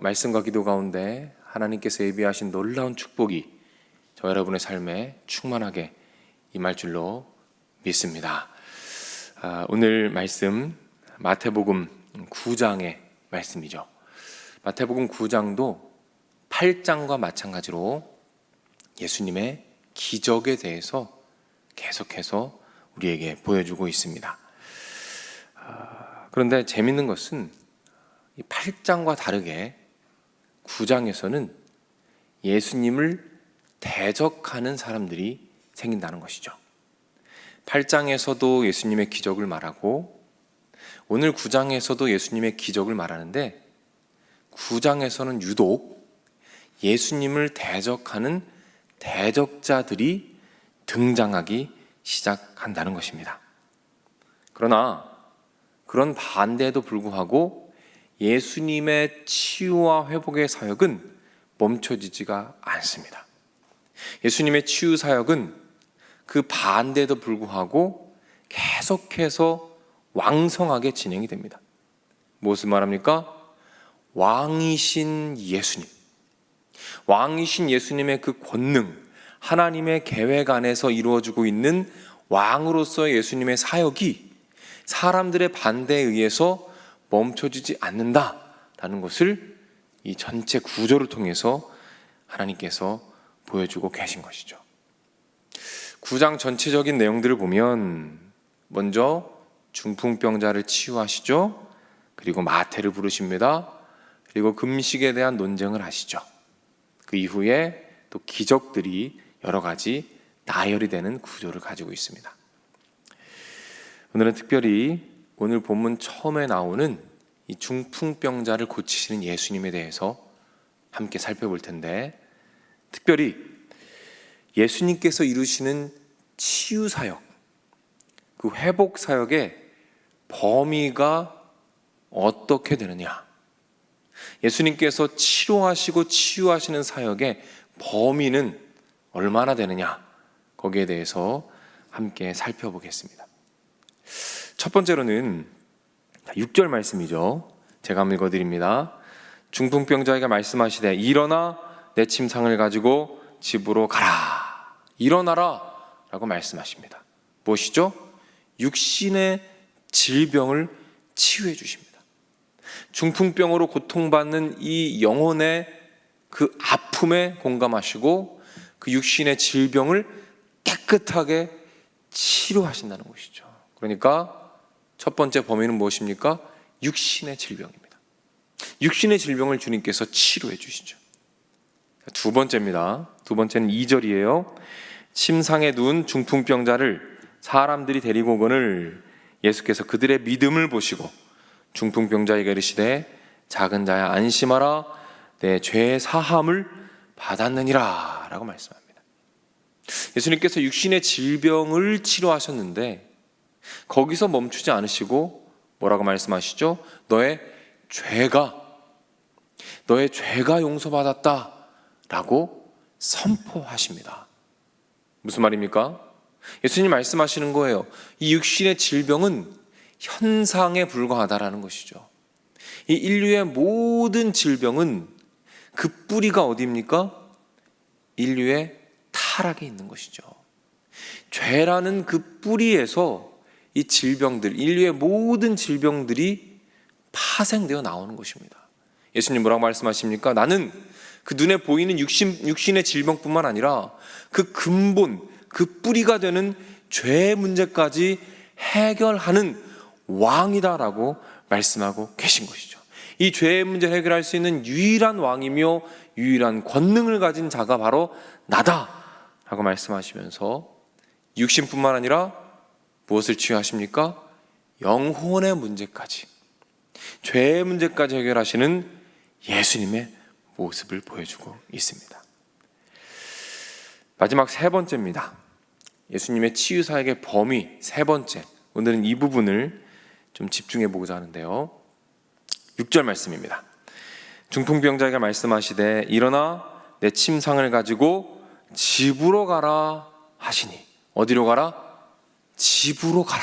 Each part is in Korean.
말씀과 기도 가운데 하나님께서 예비하신 놀라운 축복이 저 여러분의 삶에 충만하게 임할 줄로 믿습니다. 오늘 말씀 마태복음 9장의 말씀이죠. 마태복음 9장도 8장과 마찬가지로 예수님의 기적에 대해서 계속해서 우리에게 보여주고 있습니다. 그런데 재밌는 것은 이 8장과 다르게 9장에서는 예수님을 대적하는 사람들이 생긴다는 것이죠. 8장에서도 예수님의 기적을 말하고 오늘 9장에서도 예수님의 기적을 말하는데 9장에서는 유독 예수님을 대적하는 대적자들이 등장하기 시작한다는 것입니다. 그러나 그런 반대에도 불구하고 예수님의 치유와 회복의 사역은 멈춰지지가 않습니다. 예수님의 치유 사역은 그 반대에도 불구하고 계속해서 왕성하게 진행이 됩니다. 무엇을 말합니까? 왕이신 예수님, 왕이신 예수님의 그 권능, 하나님의 계획 안에서 이루어지고 있는 왕으로서의 예수님의 사역이 사람들의 반대에 의해서 멈춰지지 않는다라는 것을 이 전체 구조를 통해서 하나님께서 보여주고 계신 것이죠. 9장 전체적인 내용들을 보면 먼저 중풍병자를 치유하시죠. 그리고 마태를 부르십니다. 그리고 금식에 대한 논쟁을 하시죠. 그 이후에 또 기적들이 여러 가지 나열이 되는 구조를 가지고 있습니다. 오늘은 특별히 오늘 본문 처음에 나오는 이 중풍병자를 고치시는 예수님에 대해서 함께 살펴볼 텐데, 특별히 예수님께서 이루시는 치유 사역, 그 회복 사역의 범위가 어떻게 되느냐, 예수님께서 치료하시고 치유하시는 사역의 범위는 얼마나 되느냐, 거기에 대해서 함께 살펴보겠습니다. 첫 번째로는 6절 말씀이죠. 제가 한번 읽어드립니다. 중풍병자에게 말씀하시되 일어나 내 침상을 가지고 집으로 가라. 일어나라 라고 말씀하십니다. 무엇이죠? 육신의 질병을 치유해 주십니다. 중풍병으로 고통받는 이 영혼의 그 아픔에 공감하시고 그 육신의 질병을 깨끗하게 치료하신다는 것이죠. 그러니까 첫 번째 범위는 무엇입니까? 육신의 질병입니다. 육신의 질병을 주님께서 치료해 주시죠. 두 번째입니다. 두 번째는 2절이에요. 침상에 누운 중풍병자를 사람들이 데리고 오거늘 예수께서 그들의 믿음을 보시고 중풍병자에게 이르시되 작은 자야 안심하라 내 죄 사함을 받았느니라 라고 말씀합니다. 예수님께서 육신의 질병을 치료하셨는데 거기서 멈추지 않으시고 뭐라고 말씀하시죠? 너의 죄가 용서받았다 라고 선포하십니다. 무슨 말입니까? 예수님 말씀하시는 거예요. 이 육신의 질병은 현상에 불과하다라는 것이죠. 이 인류의 모든 질병은 그 뿌리가 어디입니까? 인류의 타락에 있는 것이죠. 죄라는 그 뿌리에서 이 질병들, 인류의 모든 질병들이 파생되어 나오는 것입니다. 예수님 뭐라고 말씀하십니까? 나는 그 눈에 보이는 육신의 질병뿐만 아니라 그 근본, 그 뿌리가 되는 죄의 문제까지 해결하는 왕이다라고 말씀하고 계신 것이죠. 이 죄의 문제를 해결할 수 있는 유일한 왕이며 유일한 권능을 가진 자가 바로 나다라고 말씀하시면서 육신뿐만 아니라 무엇을 치유하십니까? 영혼의 문제까지, 죄의 문제까지 해결하시는 예수님의 모습을 보여주고 있습니다. 마지막 세 번째입니다. 예수님의 치유 사역의 범위 세 번째. 오늘은 이 부분을 좀 집중해 보고자 하는데요. 6절 말씀입니다. 중풍병자에게 말씀하시되 일어나 내 침상을 가지고 집으로 가라 하시니. 어디로 가라? 집으로 가라.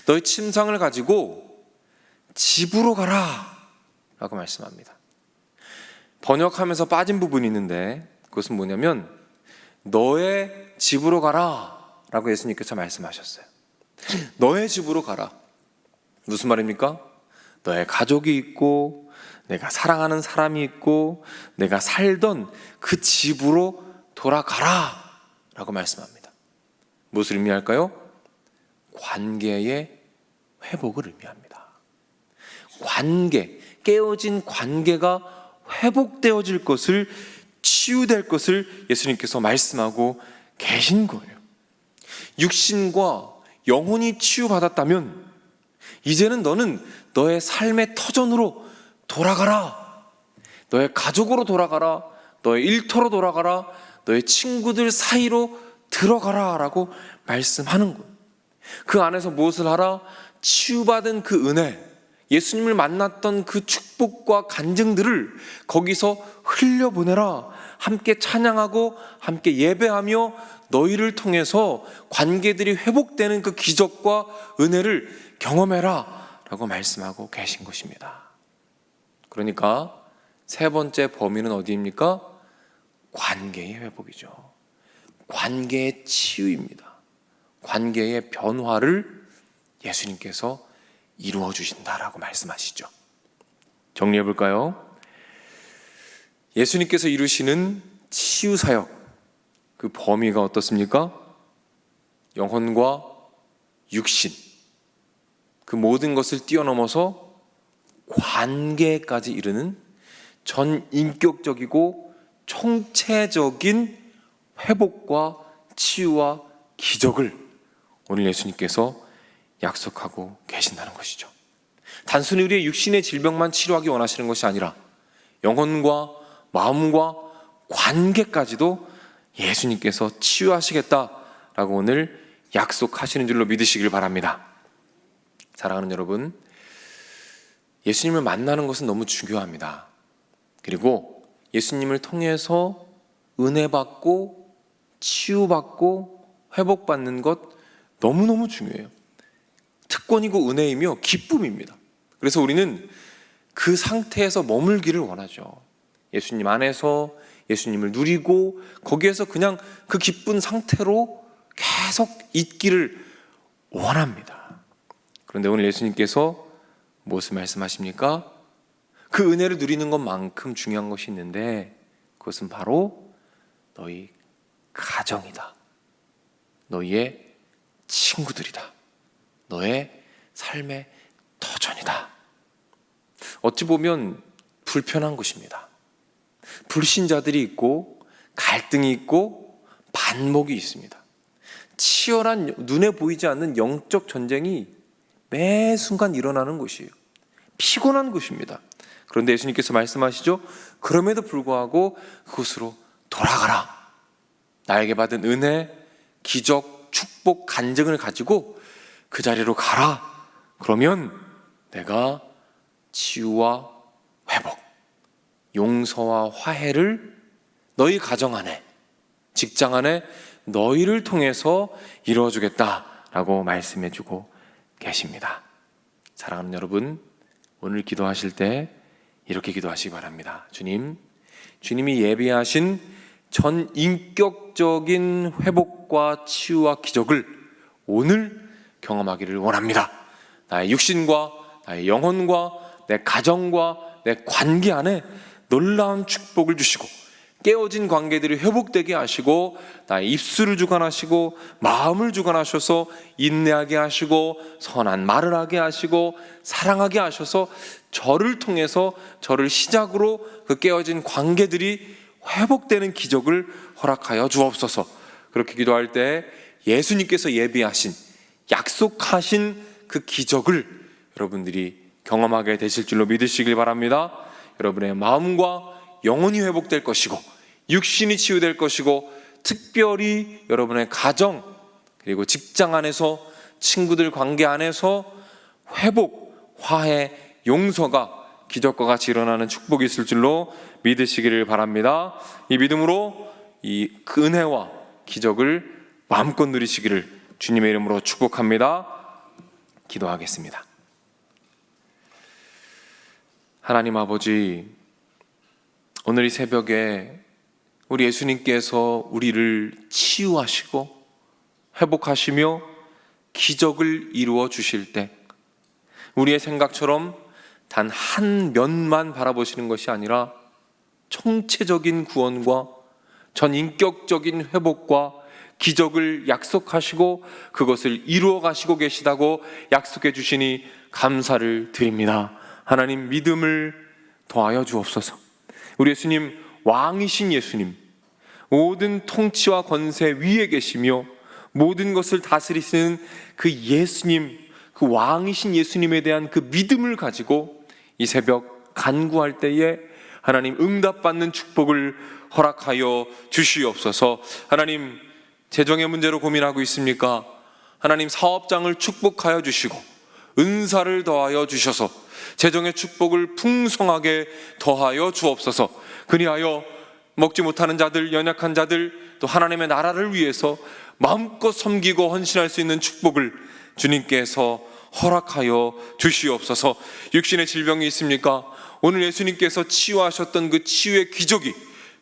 너의 침상을 가지고 집으로 가라 라고 말씀합니다. 번역하면서 빠진 부분이 있는데 그것은 뭐냐면 너의 집으로 가라 라고 예수님께서 말씀하셨어요. 너의 집으로 가라. 무슨 말입니까? 너의 가족이 있고 내가 사랑하는 사람이 있고 내가 살던 그 집으로 돌아가라 라고 말씀합니다. 무엇을 의미할까요? 관계의 회복을 의미합니다. 관계, 깨어진 관계가 회복되어질 것을, 치유될 것을 예수님께서 말씀하고 계신 거예요. 육신과 영혼이 치유받았다면 이제는 너는 너의 삶의 터전으로 돌아가라. 너의 가족으로 돌아가라. 너의 일터로 돌아가라. 너의 친구들 사이로 들어가라 라고 말씀하는 거예요. 그 안에서 무엇을 하라? 치유받은 그 은혜, 예수님을 만났던 그 축복과 간증들을 거기서 흘려보내라. 함께 찬양하고 함께 예배하며 너희를 통해서 관계들이 회복되는 그 기적과 은혜를 경험해라 라고 말씀하고 계신 것입니다. 그러니까 세 번째 범위는 어디입니까? 관계의 회복이죠. 관계의 치유입니다. 관계의 변화를 예수님께서 이루어 주신다라고 말씀하시죠. 정리해 볼까요? 예수님께서 이루시는 치유 사역, 그 범위가 어떻습니까? 영혼과 육신, 그 모든 것을 뛰어넘어서 관계까지 이르는 전 인격적이고 총체적인 회복과 치유와 기적을 오늘 예수님께서 약속하고 계신다는 것이죠. 단순히 우리의 육신의 질병만 치료하기 원하시는 것이 아니라 영혼과 마음과 관계까지도 예수님께서 치유하시겠다라고 오늘 약속하시는 줄로 믿으시길 바랍니다. 사랑하는 여러분, 예수님을 만나는 것은 너무 중요합니다. 그리고 예수님을 통해서 은혜 받고 치유받고 회복받는 것 너무너무 중요해요. 특권이고 은혜이며 기쁨입니다. 그래서 우리는 그 상태에서 머물기를 원하죠. 예수님 안에서 예수님을 누리고 거기에서 그냥 그 기쁜 상태로 계속 있기를 원합니다. 그런데 오늘 예수님께서 무엇을 말씀하십니까? 그 은혜를 누리는 것만큼 중요한 것이 있는데 그것은 바로 너희 가정이다. 너희의 친구들이다. 너의 삶의 터전이다. 어찌 보면 불편한 것입니다. 불신자들이 있고 갈등이 있고 반목이 있습니다. 치열한 눈에 보이지 않는 영적 전쟁이 매 순간 일어나는 것이에요. 피곤한 것입니다. 그런데 예수님께서 말씀하시죠. 그럼에도 불구하고 그곳으로 돌아가라. 나에게 받은 은혜, 기적, 축복, 간증을 가지고 그 자리로 가라. 그러면 내가 치유와 회복, 용서와 화해를 너희 가정 안에, 직장 안에 너희를 통해서 이루어주겠다라고 말씀해주고 계십니다. 사랑하는 여러분, 오늘 기도하실 때 이렇게 기도하시기 바랍니다. 주님이 예비하신 전 인격적인 회복과 치유와 기적을 오늘 경험하기를 원합니다. 나의 육신과 나의 영혼과 내 가정과 내 관계 안에 놀라운 축복을 주시고 깨어진 관계들이 회복되게 하시고 나의 입술을 주관하시고 마음을 주관하셔서 인내하게 하시고 선한 말을 하게 하시고 사랑하게 하셔서 저를 통해서 저를 시작으로 그 깨어진 관계들이 회복되는 기적을 허락하여 주옵소서. 그렇게 기도할 때 예수님께서 예비하신 약속하신 그 기적을 여러분들이 경험하게 되실 줄로 믿으시길 바랍니다. 여러분의 마음과 영혼이 회복될 것이고 육신이 치유될 것이고 특별히 여러분의 가정 그리고 직장 안에서 친구들 관계 안에서 회복, 화해, 용서가 기적과 같이 일어나는 축복이 있을 줄로 믿으시기를 바랍니다. 이 믿음으로 이 은혜와 기적을 마음껏 누리시기를 주님의 이름으로 축복합니다. 기도하겠습니다. 하나님 아버지, 오늘 이 새벽에 우리 예수님께서 우리를 치유하시고 회복하시며 기적을 이루어 주실 때 우리의 생각처럼 단 한 면만 바라보시는 것이 아니라 총체적인 구원과 전인격적인 회복과 기적을 약속하시고 그것을 이루어 가시고 계시다고 약속해 주시니 감사를 드립니다. 하나님, 믿음을 더하여 주옵소서. 우리 예수님, 왕이신 예수님, 모든 통치와 권세 위에 계시며 모든 것을 다스리시는 그 예수님, 그 왕이신 예수님에 대한 그 믿음을 가지고 이 새벽 간구할 때에 하나님 응답받는 축복을 허락하여 주시옵소서. 하나님, 재정의 문제로 고민하고 있습니까? 하나님, 사업장을 축복하여 주시고 은사를 더하여 주셔서 재정의 축복을 풍성하게 더하여 주옵소서. 그리하여 먹지 못하는 자들, 연약한 자들, 또 하나님의 나라를 위해서 마음껏 섬기고 헌신할 수 있는 축복을 주님께서 허락하여 주시옵소서. 육신의 질병이 있습니까? 오늘 예수님께서 치유하셨던 그 치유의 기적이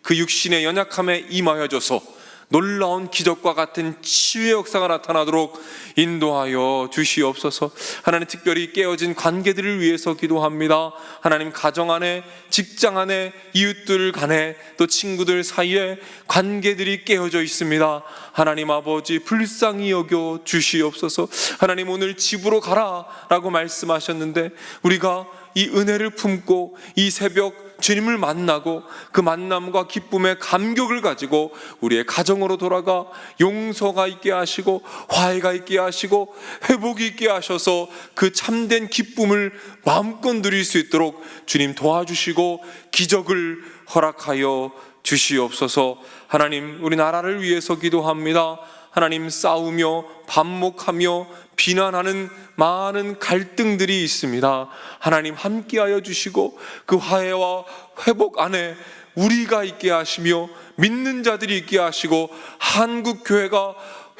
그 육신의 연약함에 임하여져서 놀라운 기적과 같은 치유의 역사가 나타나도록 인도하여 주시옵소서. 하나님, 특별히 깨어진 관계들을 위해서 기도합니다. 하나님, 가정 안에, 직장 안에, 이웃들 간에, 또 친구들 사이에 관계들이 깨어져 있습니다. 하나님 아버지, 불쌍히 여겨 주시옵소서. 하나님, 오늘 집으로 가라 라고 말씀하셨는데 우리가 이 은혜를 품고 이 새벽 주님을 만나고 그 만남과 기쁨의 감격을 가지고 우리의 가정으로 돌아가 용서가 있게 하시고 화해가 있게 하시고 회복이 있게 하셔서 그 참된 기쁨을 마음껏 누릴 수 있도록 주님 도와주시고 기적을 허락하여 주시옵소서. 하나님, 우리 나라를 위해서 기도합니다. 하나님, 싸우며 반목하며 비난하는 많은 갈등들이 있습니다. 하나님, 함께하여 주시고 그 화해와 회복 안에 우리가 있게 하시며 믿는 자들이 있게 하시고 한국 교회가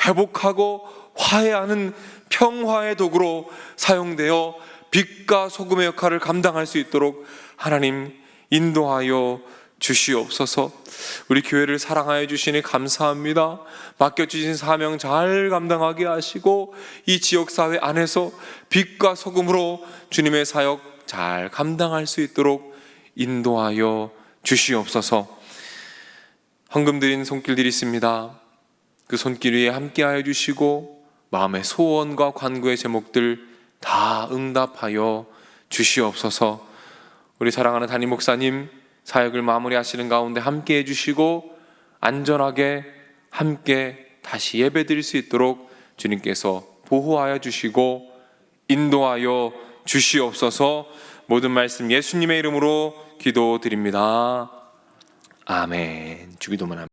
회복하고 화해하는 평화의 도구로 사용되어 빛과 소금의 역할을 감당할 수 있도록 하나님 인도하여 주시옵소서. 우리 교회를 사랑하여 주시니 감사합니다. 맡겨주신 사명 잘 감당하게 하시고 이 지역사회 안에서 빛과 소금으로 주님의 사역 잘 감당할 수 있도록 인도하여 주시옵소서. 헌금 드린 손길들이 있습니다. 그 손길 위에 함께하여 주시고 마음의 소원과 간구의 제목들 다 응답하여 주시옵소서. 우리 사랑하는 담임 목사님 사역을 마무리하시는 가운데 함께 해주시고 안전하게 함께 다시 예배드릴 수 있도록 주님께서 보호하여 주시고 인도하여 주시옵소서. 모든 말씀 예수님의 이름으로 기도드립니다. 아멘. 주기도만 합니다.